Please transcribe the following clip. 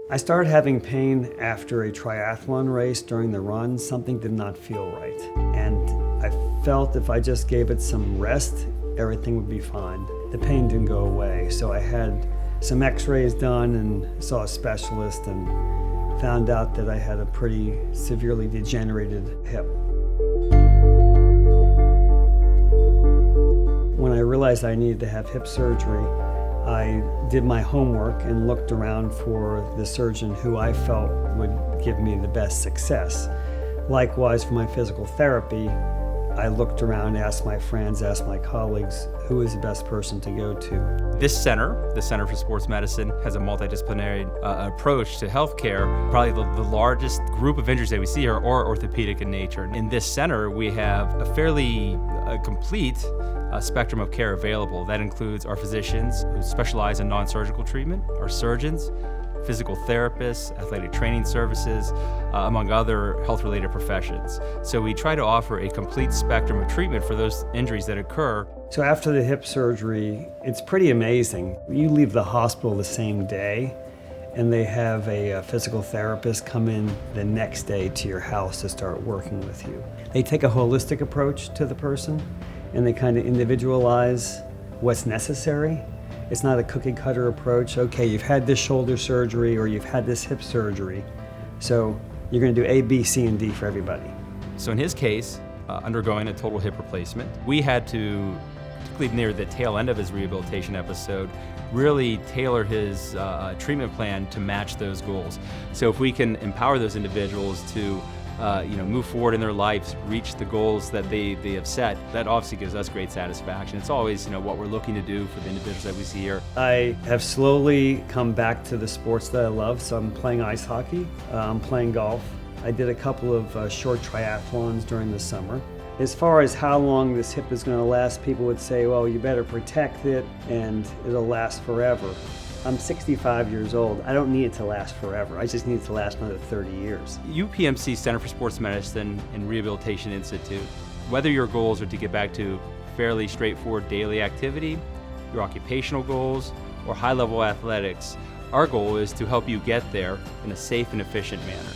I started having pain after a triathlon race. During the run, something did not feel right. And I felt if I just gave it some rest, everything would be fine. The pain didn't go away, so I had some x-rays done and saw a specialist and found out that I had a pretty severely degenerated hip. When I realized I needed to have hip surgery, I did my homework and looked around for the surgeon who I felt would give me the best success. Likewise, for my physical therapy, I looked around, asked my friends, asked my colleagues, who is the best person to go to? This center, the Center for Sports Medicine, has a multidisciplinary approach to healthcare. Probably the largest group of injuries that we see here are orthopedic in nature. In this center, we have a fairly complete spectrum of care available. That includes our physicians who specialize in non-surgical treatment, our surgeons, physical therapists, athletic training services, among other health-related professions. So we try to offer a complete spectrum of treatment for those injuries that occur. So after the hip surgery, it's pretty amazing. You leave the hospital the same day, and they have a physical therapist come in the next day to your house to start working with you. They take a holistic approach to the person, and they kind of individualize what's necessary. It's not a cookie cutter approach. Okay, you've had this shoulder surgery or you've had this hip surgery, so you're going to do A, B, C, and D for everybody. So in his case, undergoing a total hip replacement, we had to, particularly near the tail end of his rehabilitation episode, really tailor his treatment plan to match those goals. So if we can empower those individuals to move forward in their lives, reach the goals that they have set, that obviously gives us great satisfaction. It's always what we're looking to do for the individuals that we see here. I have slowly come back to the sports that I love, so I'm playing ice hockey, I'm playing golf. I did a couple of short triathlons during the summer. As far as how long this hip is going to last, people would say, well, you better protect it and it'll last forever. I'm 65 years old. I don't need it to last forever. I just need it to last another 30 years. UPMC Center for Sports Medicine and Rehabilitation Institute, whether your goals are to get back to fairly straightforward daily activity, your occupational goals, or high-level athletics, our goal is to help you get there in a safe and efficient manner.